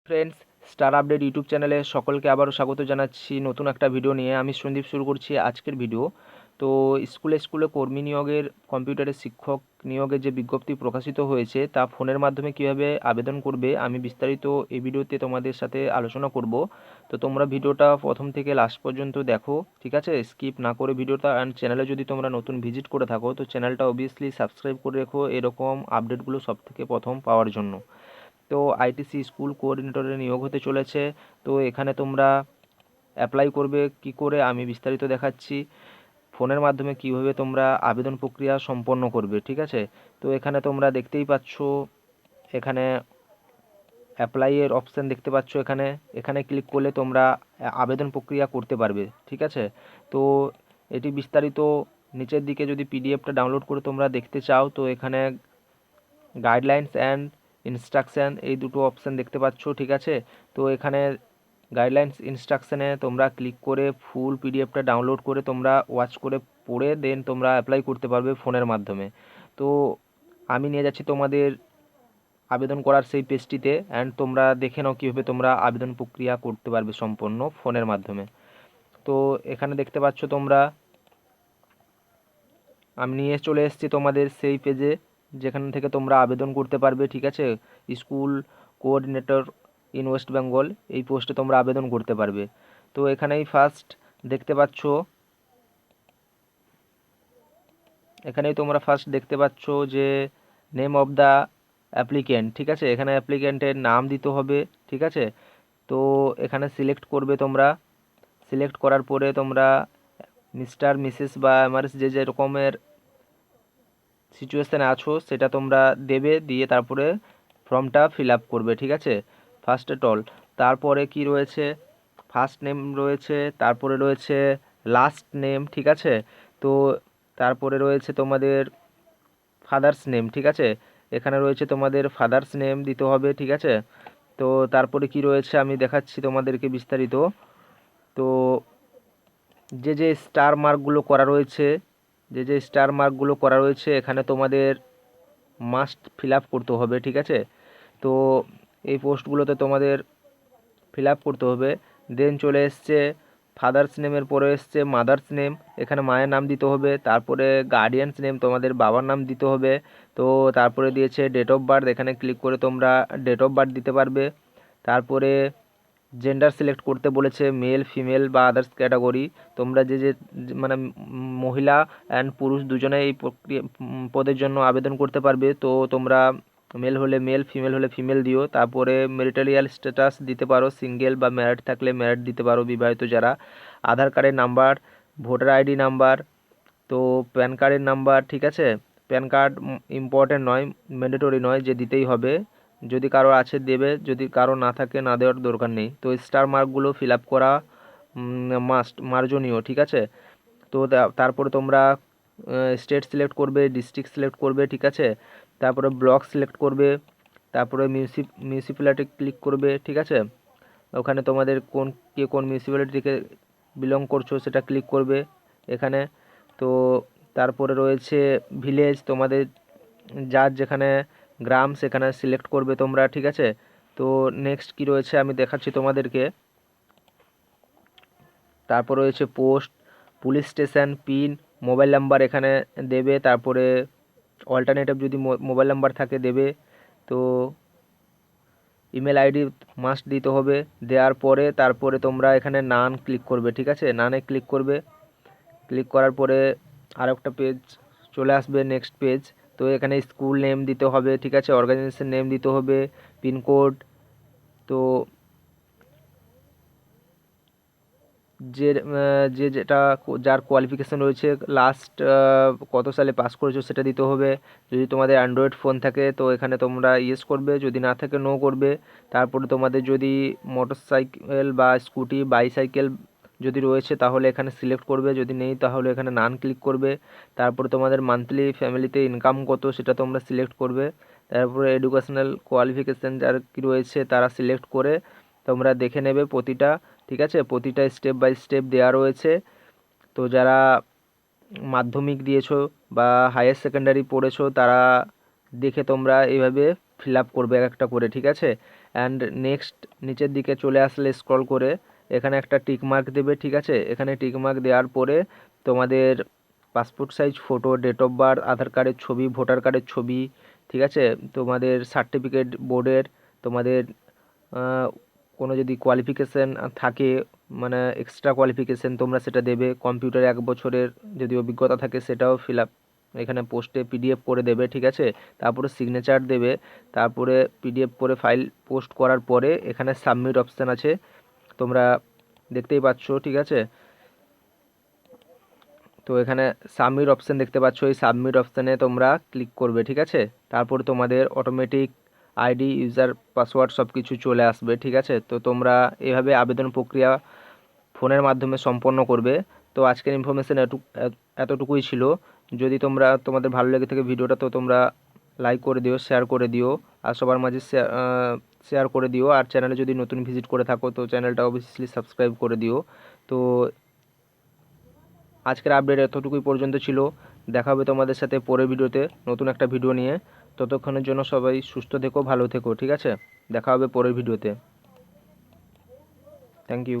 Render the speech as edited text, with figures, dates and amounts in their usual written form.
Friends, star update YouTube চ্যানেলে সকলকে আবারও স্বাগত জানাচ্ছি নতুন একটা ভিডিও নিয়ে। আমি সন্দীপ শুরু করছি আজকের ভিডিও। তো স্কুলে স্কুলে কর্মী নিয়োগের কম্পিউটারের শিক্ষক নিয়োগের যে বিজ্ঞপ্তি প্রকাশিত হয়েছে তা ফোনের মাধ্যমে কিভাবে আবেদন করবে আমি বিস্তারিত এই ভিডিওতে তোমাদের সাথে আলোচনা করব। তো তোমরা ভিডিওটা প্রথম থেকে লাস্ট পর্যন্ত দেখো, ঠিক আছে? স্কিপ না করে ভিডিওটা। অ্যান্ড চ্যানেলে যদি তোমরা নতুন ভিজিট করে থাকো তো চ্যানেলটা অবভিয়াসলি সাবস্ক্রাইব করে রেখো এরকম আপডেটগুলো সব থেকে প্রথম পাওয়ার জন্য। তো আইটিসি স্কুল কোঅর্ডিনেটরের নিয়োগ হতে চলেছে। তো এখানে তোমরা অ্যাপ্লাই করবে কি করে আমি বিস্তারিত দেখাচ্ছি। ফোনের মাধ্যমে কিভাবে তোমরা আবেদন প্রক্রিয়া সম্পন্ন করবে, ঠিক আছে? তো এখানে তোমরা দেখতেই পাচ্ছ, এখানে অ্যাপ্লাইয়ের অপশান দেখতে পাচ্ছ। এখানে এখানে ক্লিক করলে তোমরা আবেদন প্রক্রিয়া করতে পারবে, ঠিক আছে? তো এটি বিস্তারিত নিচের দিকে যদি পিডিএফটা ডাউনলোড করে তোমরা দেখতে চাও তো এখানে গাইডলাইন্স অ্যান্ড ইনস্ট্রাকশান এই দুটো অপশান দেখতে পাচ্ছ, ঠিক আছে? তো এখানে গাইডলাইন্স ইনস্ট্রাকশানে তোমরা ক্লিক করে ফুল পিডিএফটা ডাউনলোড করে তোমরা ওয়াচ করে পড়ে দেন তোমরা অ্যাপ্লাই করতে পারবে ফোনের মাধ্যমে। তো আমি নিয়ে যাচ্ছি তোমাদের আবেদন করার সেই পেজটিতে, অ্যান্ড তোমরা দেখে নাও কীভাবে তোমরা আবেদন প্রক্রিয়া করতে পারবে সম্পূর্ণ ফোনের মাধ্যমে। তো এখানে দেখতে পাচ্ছ তোমরা, আমি নিয়ে চলে এসেছি তোমাদের সেই পেজে যেখান থেকে তোমরা আবেদন করতে পারবে, ঠিক আছে? School coordinator in West Bengal এই পোস্টে তোমরা আবেদন করতে পারবে। তো এখানেই তোমরা ফার্স্ট দেখতে পাচ্ছ যে নেম অফ দ্য অ্যাপ্লিক্যান্ট, ঠিক আছে? এখানে অ্যাপ্লিক্যান্টের নাম দিতে হবে, ঠিক আছে? তো এখানে সিলেক্ট করবে তোমরা। সিলেক্ট করার পরে তোমরা মিস্টার মিসেস বা এমআরএস যে যে রকমের সিচুয়েশানে আছো সেটা তোমরা দেবে, দিয়ে তারপরে ফর্মটা ফিল আপ করবে, ঠিক আছে? First at all. তারপরে কি রয়েছে, ফার্স্ট নেম রয়েছে, তারপরে রয়েছে লাস্ট নেম, ঠিক আছে? তো তারপরে রয়েছে তোমাদের ফাদার্স নেম, ঠিক আছে? এখানে রয়েছে তোমাদের ফাদার্স নেম দিতে হবে, ঠিক আছে? তো তারপরে কি রয়েছে আমি দেখাচ্ছি তোমাদেরকে বিস্তারিত। তো যে যে স্টার মার্কগুলো করা রয়েছে, এখানে তোমাদের মাস্ট ফিল আপ করতে হবে, ঠিক আছে? তো এই পোস্টগুলোতে তোমাদের ফিল আপ করতে হবে। দেন চলে এসছে ফাদার্স নেমের পরে এসছে মাদার্স নেম, এখানে মায়ের নাম দিতে হবে। তারপরে গার্ডিয়ানস নেম, তোমাদের বাবার নাম দিতে হবে। তো তারপরে দিয়েছে ডেট অফ বার্থ, এখানে ক্লিক করে তোমরা ডেট অফ বার্থ দিতে পারবে। তারপরে জেন্ডার সিলেক্ট করতে বলেছে, মেল ফিমেল বা আদার্স ক্যাটাগরি। তোমরা যে যে মানে মহিলা অ্যান্ড পুরুষ দুজনে এই প্রক্রিয়া পদের জন্য আবেদন করতে পারবে। তো তোমরা মেল হলে মেল, ফিমেল হলে ফিমেল দিও। তারপরে ম্যারিটালিয়াল স্ট্যাটাস দিতে পারো, সিঙ্গেল বা ম্যারিড থাকলে ম্যারিড দিতে পারো, বিবাহিত যারা। আধার কার্ডের নাম্বার, ভোটার আইডি নাম্বার, তো প্যান কার্ডের নাম্বার, ঠিক আছে? প্যান কার্ড ইম্পর্টেন্ট নয়, ম্যান্ডেটরি নয় যে দিতেই হবে। যদি কারো আছে দেবে, যদি কারো না থাকে না দেওয়ার দরকার নেই। তো স্টার মার্কগুলো ফিল আপ করা মাস্ট, মার্জনীয়, ঠিক আছে? তো তারপরে তোমরা স্টেট সিলেক্ট করবে, ডিস্ট্রিক্ট সিলেক্ট করবে, ঠিক আছে? তারপরে ব্লক সিলেক্ট করবে, তারপরে মিউনিসিপ্যালিটি ক্লিক করবে, ঠিক আছে? ওখানে তোমাদের কোন মিউনিসিপ্যালিটি থেকে বিলং করছো সেটা ক্লিক করবে এখানে। তো তারপরে রয়েছে ভিলেজ, তোমাদের যার যেখানে গ্রাম সেখানে সিলেক্ট করবে তোমরা, ঠিক আছে? তো নেক্সট কি রয়েছে আমি দেখাচ্ছি তোমাদেরকে। তারপর রয়েছে post, police station, pin, mobile number এখানে দেবে। তারপরে অল্টারনেটিভ যদি মোবাইল নাম্বার থাকে দেবে। তো ইমেল আইডি মাস্ট দিতে হবে। দেওয়ার পরে তারপরে তোমরা এখানে নান ক্লিক করবে, ঠিক আছে? নানে ক্লিক করবে। ক্লিক করার পরে আর একটা পেজ চলে আসবে, নেক্সট পেজ। তো এখানে স্কুল নেম দিতে হবে, ঠিক আছে? অর্গানাইজেশন নেম দিতে হবে, পিনকোড, তো যে যেটা যার কোয়ালিফিকেশান রয়েছে লাস্ট কত সালে পাস করেছো সেটা দিতে হবে। যদি তোমাদের অ্যান্ড্রয়েড ফোন থাকে তো এখানে তোমরা ইয়েস করবে, যদি না থাকে নো করবে। তারপরে তোমাদের যদি মোটর সাইকেল বা স্কুটি বাইসাইকেল যদি রয়েছে তাহলে এখানে সিলেক্ট করবে, যদি নেই তাহলে এখানে নান ক্লিক করবে। তারপরে তোমাদের মান্থলি ফ্যামিলিতে ইনকাম কত সেটা তোমরা সিলেক্ট করবে। তারপরে এডুকেশনাল কোয়ালিফিকেশান যার কী রয়েছে তারা সিলেক্ট করে তোমরা দেখে নেবে প্রতিটা, ঠিক আছে? প্রতিটা স্টেপ বাই স্টেপ দেওয়া রয়েছে। তো যারা মাধ্যমিক দিয়েছো বা হায়ার সেকেন্ডারি পড়েছো তারা দেখে তোমরা এইভাবে ফিল আপ করবে এক একটা করে, ঠিক আছে? অ্যান্ড নেক্সট নিচের দিকে চলে আসলে স্ক্রল করে এখানে একটা টিক মার্ক দেবে, ঠিক আছে। এখানে টিক মার্ক দেওয়ার পরে তোমাদের passport size photo, date of birth, Aadhaar কার্ডের ছবি, ভোটার কার্ডের ছবি, ঠিক আছে, তোমাদের সার্টিফিকেট বোর্ডের, তোমাদের কোনো যদি কোয়ালিফিকেশান থাকে, মানে এক্সট্রা কোয়ালিফিকেশান তোমরা সেটা দেবে। কম্পিউটারে 1 বছরের যদি অভিজ্ঞতা থাকে সেটাও ফিল আপ এখানে পোস্টে পিডিএফ করে দেবে, ঠিক আছে। তারপরে সিগনেচার দেবে। তারপরে পিডিএফ করে ফাইল পোস্ট করার পরে এখানে সাবমিট অপশান আছে, তোমরা দেখতেই পাচ্ছ, ঠিক আছে। তো এখানে সাবমিট অপশান দেখতে পাচ্ছ, এই সাবমিট অপশানে তোমরা ক্লিক করবে, ঠিক আছে। তারপরে তোমাদের অটোমেটিক আইডি, ইউজার, পাসওয়ার্ড সব কিছু চলে আসবে, ঠিক আছে। তো তোমরা এভাবে আবেদন প্রক্রিয়া ফোনের মাধ্যমে সম্পন্ন করবে। তো আজকের ইনফরমেশান এতটুকুই ছিল। যদি তোমাদের ভালো লেগে থাকে ভিডিওটা, তো তোমরা লাইক করে দিও, শেয়ার করে দিও, আর সবার মাঝে শেয়ার করে দিও। আর চ্যানেলে যদি নতুন ভিজিট করে থাকো তো চ্যানেলটা অবভিয়াসলি সাবস্ক্রাইব করে দিও। তো আজকের আপডেট এতটুকুই পর্যন্ত ছিল। দেখা হবে তোমাদের সাথে পরের ভিডিওতে নতুন একটা ভিডিও নিয়ে। ততক্ষণের জন্য সবাই সুস্থ থেকো, ভালো থেকো, ঠিক আছে। দেখা হবে পরের ভিডিওতে। Thank you.